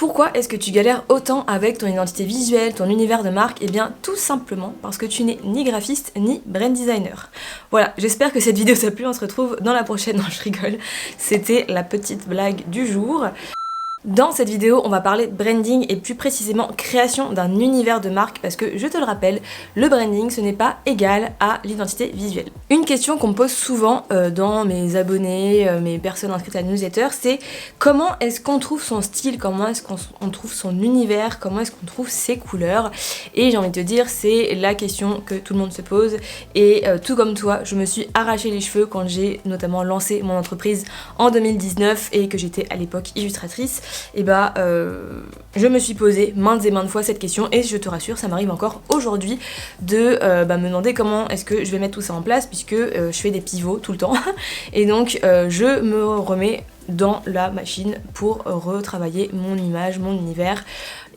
Pourquoi est-ce que tu galères autant avec ton identité visuelle, ton univers de marque? Eh bien tout simplement parce que tu n'es ni graphiste ni brand designer. Voilà, j'espère que cette vidéo t'a plu, on se retrouve dans la prochaine. Non, je rigole, c'était la petite blague du jour. Dans cette vidéo, on va parler branding et plus précisément création d'un univers de marque parce que, je te le rappelle, le branding, ce n'est pas égal à l'identité visuelle. Une question qu'on me pose souvent dans mes abonnés, mes personnes inscrites à la newsletter, c'est comment est-ce qu'on trouve son style, comment est-ce qu'on trouve son univers, comment est-ce qu'on trouve ses couleurs. Et j'ai envie de te dire, c'est la question que tout le monde se pose. Et tout comme toi, je me suis arraché les cheveux quand j'ai notamment lancé mon entreprise en 2019 et que j'étais à l'époque illustratrice. Et je me suis posé maintes et maintes fois cette question et je te rassure, ça m'arrive encore aujourd'hui de me demander comment est-ce que je vais mettre tout ça en place puisque je fais des pivots tout le temps et donc je me remets dans la machine pour retravailler mon image, mon univers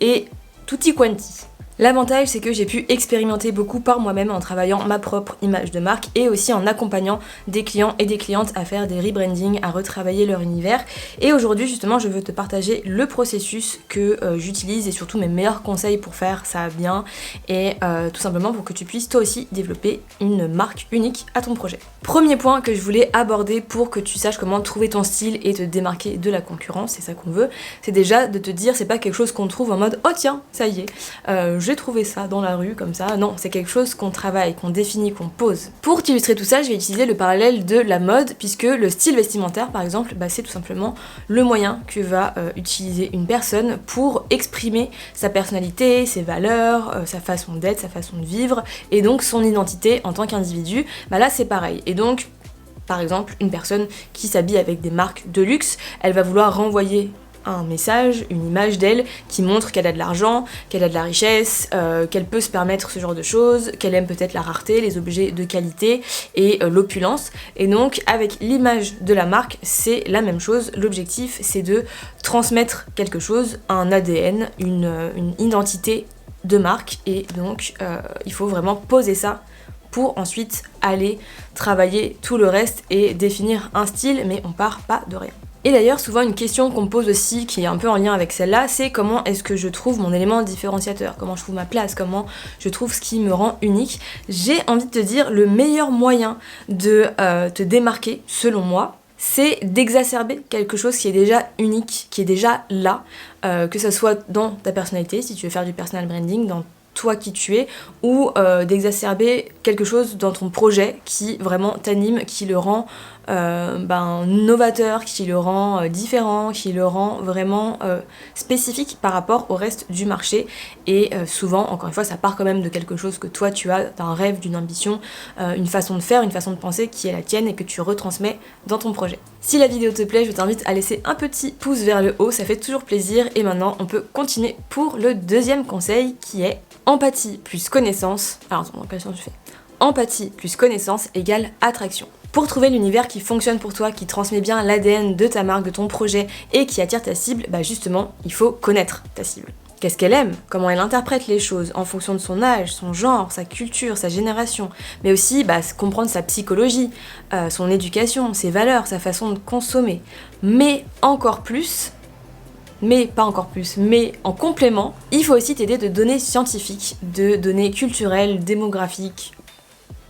et tutti quanti. L'avantage, c'est que j'ai pu expérimenter beaucoup par moi-même en travaillant ma propre image de marque et aussi en accompagnant des clients et des clientes à faire des rebranding, à retravailler leur univers. Et aujourd'hui, justement, je veux te partager le processus que j'utilise et surtout mes meilleurs conseils pour faire ça bien et tout simplement pour que tu puisses toi aussi développer une marque unique à ton projet. Premier point que je voulais aborder pour que tu saches comment trouver ton style et te démarquer de la concurrence, c'est ça qu'on veut, c'est déjà de te dire c'est pas quelque chose qu'on trouve en mode oh tiens, ça y est, j'ai trouvé ça dans la rue comme ça. Non, c'est quelque chose qu'on travaille, qu'on définit, qu'on pose. Pour t'illustrer tout ça, je vais utiliser le parallèle de la mode puisque le style vestimentaire par exemple, c'est tout simplement le moyen que va utiliser une personne pour exprimer sa personnalité, ses valeurs, sa façon d'être, sa façon de vivre et donc son identité en tant qu'individu. Là c'est pareil. Et donc par exemple une personne qui s'habille avec des marques de luxe, elle va vouloir renvoyer un message, une image d'elle qui montre qu'elle a de l'argent, qu'elle a de la richesse, qu'elle peut se permettre ce genre de choses, qu'elle aime peut-être la rareté, les objets de qualité et l'opulence. Et donc avec l'image de la marque, c'est la même chose. L'objectif, c'est de transmettre quelque chose, un ADN, une identité de marque. Et donc il faut vraiment poser ça pour ensuite aller travailler tout le reste et définir un style, mais on part pas de rien. Et d'ailleurs, souvent une question qu'on me pose aussi, qui est un peu en lien avec celle-là, c'est comment est-ce que je trouve mon élément différenciateur, comment je trouve ma place, comment je trouve ce qui me rend unique. J'ai envie de te dire, le meilleur moyen de te démarquer, selon moi, c'est d'exacerber quelque chose qui est déjà unique, qui est déjà là, que ça soit dans ta personnalité, si tu veux faire du personal branding, dans toi qui tu es, ou d'exacerber quelque chose dans ton projet qui vraiment t'anime, qui le rend novateur, qui le rend différent, qui le rend vraiment spécifique par rapport au reste du marché. Et souvent, encore une fois, ça part quand même de quelque chose que toi tu as, d'un rêve, d'une ambition, une façon de faire, une façon de penser qui est la tienne et que tu retransmets dans ton projet. Si la vidéo te plaît, je t'invite à laisser un petit pouce vers le haut, ça fait toujours plaisir. Et maintenant, on peut continuer pour le deuxième conseil qui est empathie plus connaissance. Alors attends, dans quel sens je fais ? Empathie plus connaissance égale attraction. Pour trouver l'univers qui fonctionne pour toi, qui transmet bien l'ADN de ta marque, de ton projet et qui attire ta cible, justement, il faut connaître ta cible. Qu'est-ce qu'elle aime, comment elle interprète les choses en fonction de son âge, son genre, sa culture, sa génération, mais aussi comprendre sa psychologie, son éducation, ses valeurs, sa façon de consommer. Mais encore plus, mais pas encore plus, mais en complément, il faut aussi t'aider de données scientifiques, de données culturelles, démographiques,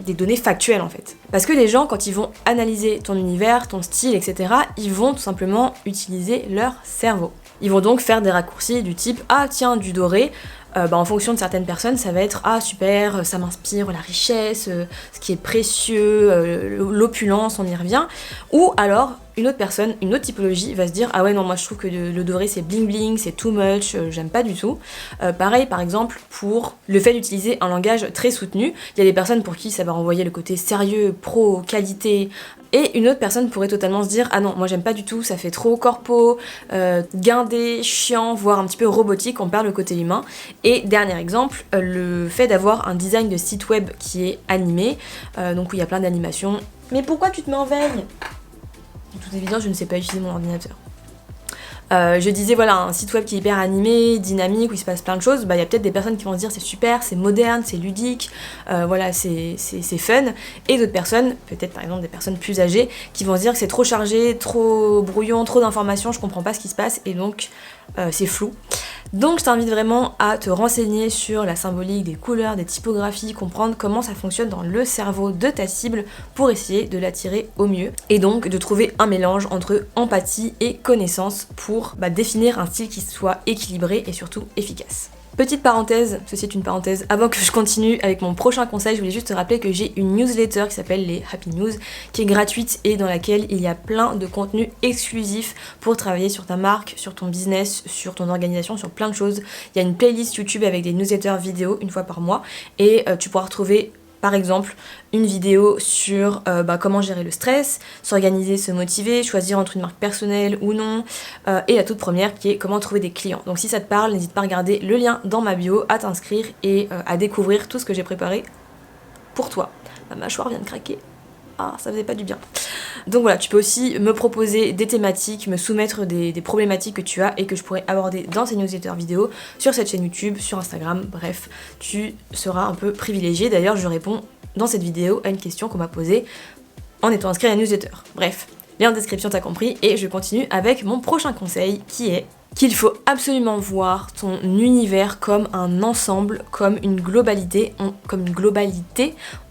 des données factuelles en fait. Parce que les gens, quand ils vont analyser ton univers, ton style, etc., ils vont tout simplement utiliser leur cerveau. Ils vont donc faire des raccourcis du type « Ah tiens, du doré », en fonction de certaines personnes, ça va être « Ah super, ça m'inspire la richesse, ce qui est précieux, l'opulence, on y revient ». Ou alors, une autre personne, une autre typologie va se dire « Ah ouais non, moi je trouve que le doré c'est bling bling, c'est too much, j'aime pas du tout ». Pareil par exemple pour le fait d'utiliser un langage très soutenu, il y a des personnes pour qui ça va renvoyer le côté sérieux, pro, qualité, et une autre personne pourrait totalement se dire « Ah non, moi j'aime pas du tout, ça fait trop corpo, guindé, chiant, voire un petit peu robotique, on perd le côté humain ». Et dernier exemple, le fait d'avoir un design de site web qui est animé, donc où il y a plein d'animations. Mais pourquoi tu te mets en veille ? De toute évidence, je ne sais pas utiliser mon ordinateur. Je disais voilà, un site web qui est hyper animé, dynamique, où il se passe plein de choses, il y a peut-être des personnes qui vont se dire c'est super, c'est moderne, c'est ludique, voilà, c'est fun, et d'autres personnes, peut-être par exemple des personnes plus âgées, qui vont se dire que c'est trop chargé, trop brouillon, trop d'informations, je comprends pas ce qui se passe, et donc c'est flou. Donc je t'invite vraiment à te renseigner sur la symbolique des couleurs, des typographies, comprendre comment ça fonctionne dans le cerveau de ta cible pour essayer de l'attirer au mieux. Et donc de trouver un mélange entre empathie et connaissance pour définir un style qui soit équilibré et surtout efficace. Petite parenthèse, ceci est une parenthèse, avant que je continue avec mon prochain conseil, je voulais juste te rappeler que j'ai une newsletter qui s'appelle les Happy News, qui est gratuite et dans laquelle il y a plein de contenus exclusifs pour travailler sur ta marque, sur ton business, sur ton organisation, sur plein de choses. Il y a une playlist YouTube avec des newsletters vidéo une fois par mois et tu pourras retrouver par exemple une vidéo sur comment gérer le stress, s'organiser, se motiver, choisir entre une marque personnelle ou non, et la toute première qui est comment trouver des clients. Donc si ça te parle, n'hésite pas à regarder le lien dans ma bio, à t'inscrire et à découvrir tout ce que j'ai préparé pour toi. Ma mâchoire vient de craquer. Ah, ça faisait pas du bien. Donc voilà, tu peux aussi me proposer des thématiques, me soumettre des problématiques que tu as et que je pourrais aborder dans ces newsletters vidéo, sur cette chaîne YouTube, sur Instagram, bref, tu seras un peu privilégié. D'ailleurs, je réponds dans cette vidéo à une question qu'on m'a posée en étant inscrit à la newsletter. Bref, lien en description, t'as compris, et je continue avec mon prochain conseil qui est qu'il faut absolument voir ton univers comme un ensemble, comme une globalité,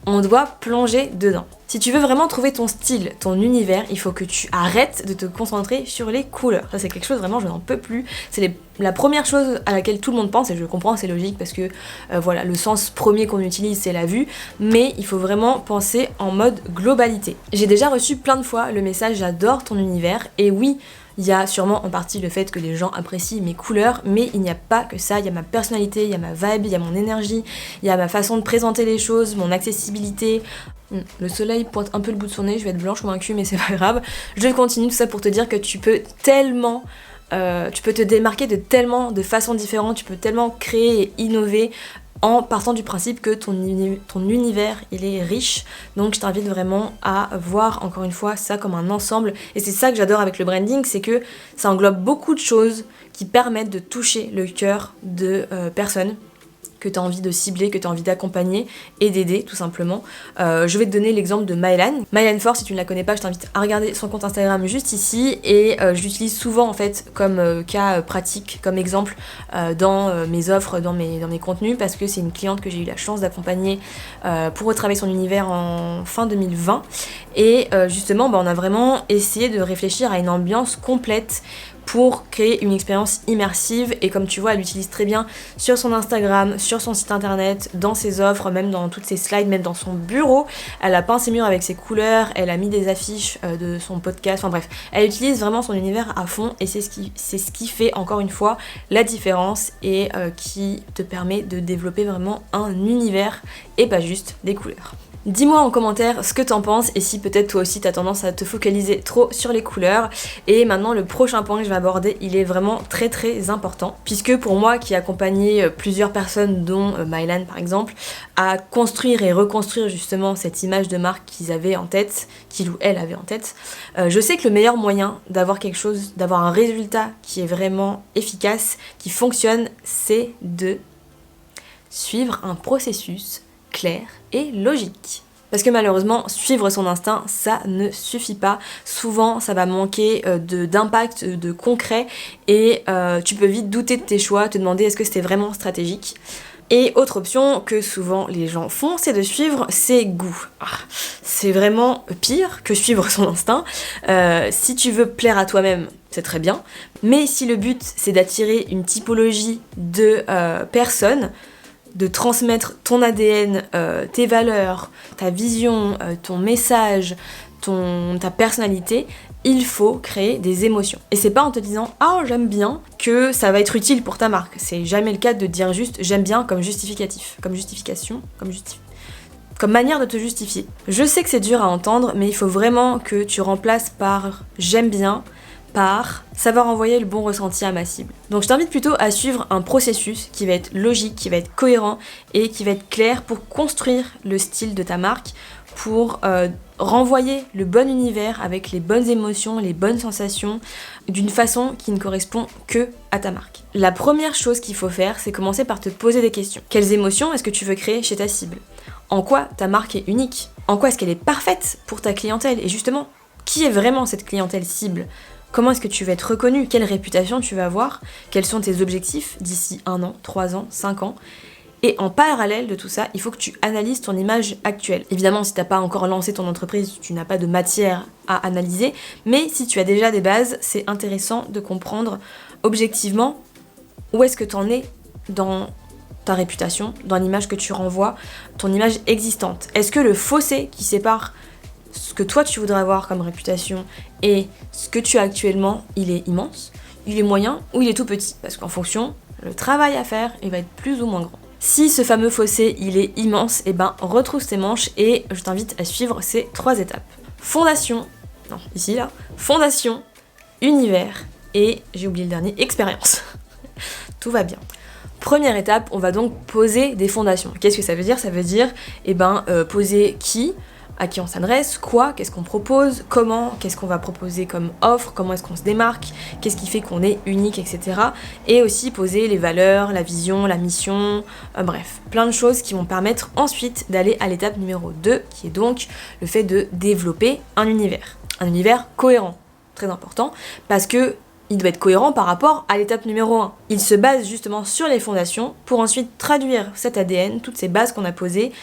on doit plonger dedans. Si tu veux vraiment trouver ton style, ton univers, il faut que tu arrêtes de te concentrer sur les couleurs. Ça c'est quelque chose vraiment, je n'en peux plus. C'est la première chose à laquelle tout le monde pense, et je comprends, c'est logique parce que voilà, le sens premier qu'on utilise c'est la vue, mais il faut vraiment penser en mode globalité. J'ai déjà reçu plein de fois le message j'adore ton univers, et oui, il y a sûrement en partie le fait que les gens apprécient mes couleurs, mais il n'y a pas que ça, il y a ma personnalité, il y a ma vibe, il y a mon énergie, il y a ma façon de présenter les choses, mon accessibilité. Le soleil pointe un peu le bout de son nez, je vais être blanche comme un cul mais c'est pas grave. Je continue tout ça pour te dire que tu peux te démarquer de façons différentes, tu peux tellement créer et innover en partant du principe que ton univers il est riche. Donc je t'invite vraiment à voir encore une fois ça comme un ensemble, et c'est ça que j'adore avec le branding, c'est que ça englobe beaucoup de choses qui permettent de toucher le cœur de personnes que tu as envie de cibler, que tu as envie d'accompagner et d'aider tout simplement. Je vais te donner l'exemple de Mylan. Mylan Force, si tu ne la connais pas, je t'invite à regarder son compte Instagram juste ici, et je l'utilise souvent en fait comme cas pratique, comme exemple dans mes offres, dans mes contenus, parce que c'est une cliente que j'ai eu la chance d'accompagner pour retravailler son univers en fin 2020, et justement on a vraiment essayé de réfléchir à une ambiance complète pour créer une expérience immersive, et comme tu vois elle l'utilise très bien sur son Instagram, sur son site internet, dans ses offres, même dans toutes ses slides, même dans son bureau. Elle a peint ses murs avec ses couleurs, elle a mis des affiches de son podcast, enfin bref, elle utilise vraiment son univers à fond, et c'est ce qui fait encore une fois la différence, et qui te permet de développer vraiment un univers et pas juste des couleurs. Dis-moi en commentaire ce que t'en penses, et si peut-être toi aussi t'as tendance à te focaliser trop sur les couleurs. Et maintenant le prochain point que je vais aborder, il est vraiment très très important, puisque pour moi qui ai accompagné plusieurs personnes dont Mylan par exemple, à construire et reconstruire justement cette image de marque qu'ils avaient en tête, qu'il ou elle avait en tête, je sais que le meilleur moyen d'avoir quelque chose, d'avoir un résultat qui est vraiment efficace, qui fonctionne, c'est de suivre un processus clair et logique. Parce que malheureusement, suivre son instinct, ça ne suffit pas. Souvent, ça va manquer d'impact, de concret, et tu peux vite douter de tes choix, te demander est-ce que c'était vraiment stratégique. Et autre option que souvent les gens font, c'est de suivre ses goûts. C'est vraiment pire que suivre son instinct. Si tu veux plaire à toi-même, c'est très bien. Mais si le but, c'est d'attirer une typologie de personnes, de transmettre ton ADN, tes valeurs, ta vision, ton message, ta personnalité, il faut créer des émotions. Et c'est pas en te disant « Ah, j'aime bien » que ça va être utile pour ta marque. C'est jamais le cas de dire juste « j'aime bien » comme justificatif, comme manière de te justifier. Je sais que c'est dur à entendre, mais il faut vraiment que tu remplaces par « j'aime bien » par savoir envoyer le bon ressenti à ma cible. Donc je t'invite plutôt à suivre un processus qui va être logique, qui va être cohérent et qui va être clair pour construire le style de ta marque, pour renvoyer le bon univers avec les bonnes émotions, les bonnes sensations, d'une façon qui ne correspond que à ta marque. La première chose qu'il faut faire, c'est commencer par te poser des questions. Quelles émotions est-ce que tu veux créer chez ta cible ? En quoi ta marque est unique ? En quoi est-ce qu'elle est parfaite pour ta clientèle ? Et justement, qui est vraiment cette clientèle cible ? Comment est-ce que tu vas être reconnu? Quelle réputation tu vas avoir? Quels sont tes objectifs d'ici 1 an, 3 ans, 5 ans? Et en parallèle de tout ça, il faut que tu analyses ton image actuelle. Évidemment, si tu n'as pas encore lancé ton entreprise, tu n'as pas de matière à analyser, mais si tu as déjà des bases, c'est intéressant de comprendre objectivement où est-ce que tu en es dans ta réputation, dans l'image que tu renvoies, ton image existante. Est-ce que le fossé qui sépare ce que toi tu voudrais avoir comme réputation et ce que tu as actuellement, il est immense, il est moyen ou il est tout petit? Parce qu'en fonction, le travail à faire, il va être plus ou moins grand. Si ce fameux fossé, il est immense, et ben retrousse tes manches et je t'invite à suivre ces 3 étapes. Fondation, non, ici là, fondation, univers et, j'ai oublié le dernier, expérience. Tout va bien. Première étape, on va donc poser des fondations. Qu'est-ce que ça veut dire? Ça veut dire, poser qui, à qui on s'adresse, quoi, qu'est-ce qu'on propose, comment, qu'est-ce qu'on va proposer comme offre, comment est-ce qu'on se démarque, qu'est-ce qui fait qu'on est unique, etc. Et aussi poser les valeurs, la vision, la mission, bref, plein de choses qui vont permettre ensuite d'aller à l'étape numéro 2, qui est donc le fait de développer un univers cohérent, très important, parce que il doit être cohérent par rapport à l'étape numéro 1. Il se base justement sur les fondations pour ensuite traduire cet ADN, toutes ces bases qu'on a posées,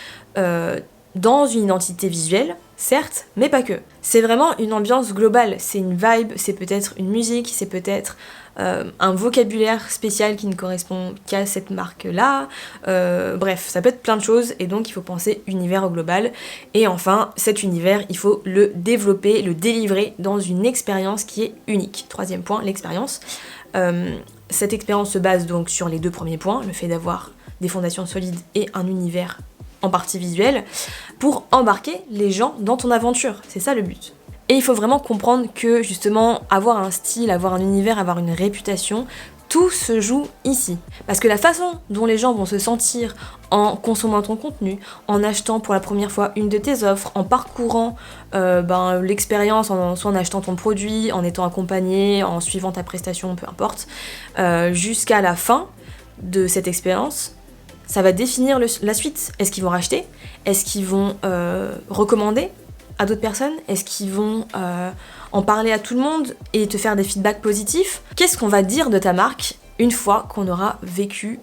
dans une identité visuelle, certes, mais pas que. C'est vraiment une ambiance globale, c'est une vibe, c'est peut-être une musique, c'est peut-être un vocabulaire spécial qui ne correspond qu'à cette marque-là, bref, ça peut être plein de choses, et donc il faut penser univers au global. Et enfin, cet univers, il faut le développer, le délivrer dans une expérience qui est unique. 3e point, l'expérience. Cette expérience se base donc sur les 2 premiers points, le fait d'avoir des fondations solides et un univers en partie visuelle, pour embarquer les gens dans ton aventure. C'est ça le but. Et il faut vraiment comprendre que justement, avoir un style, avoir un univers, avoir une réputation, tout se joue ici. Parce que la façon dont les gens vont se sentir en consommant ton contenu, en achetant pour la première fois une de tes offres, en parcourant l'expérience, soit en achetant ton produit, en étant accompagné, en suivant ta prestation, peu importe, jusqu'à la fin de cette expérience, ça va définir la suite. Est-ce qu'ils vont racheter? Est-ce qu'ils vont recommander à d'autres personnes? Est-ce qu'ils vont en parler à tout le monde et te faire des feedbacks positifs? Qu'est-ce qu'on va dire de ta marque une fois qu'on aura vécu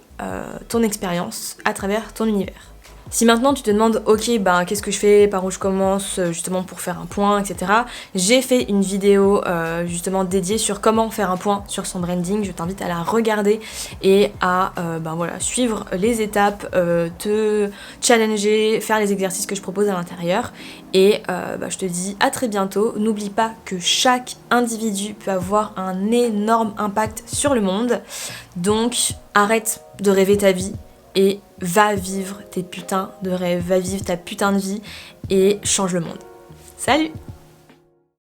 ton expérience à travers ton univers? Si maintenant tu te demandes, ok, qu'est-ce que je fais, par où je commence, justement pour faire un point, etc. J'ai fait une vidéo justement dédiée sur comment faire un point sur son branding. Je t'invite à la regarder et à suivre les étapes, te challenger, faire les exercices que je propose à l'intérieur. Et je te dis à très bientôt. N'oublie pas que chaque individu peut avoir un énorme impact sur le monde. Donc arrête de rêver ta vie et va vivre tes putains de rêves, va vivre ta putain de vie et change le monde. Salut!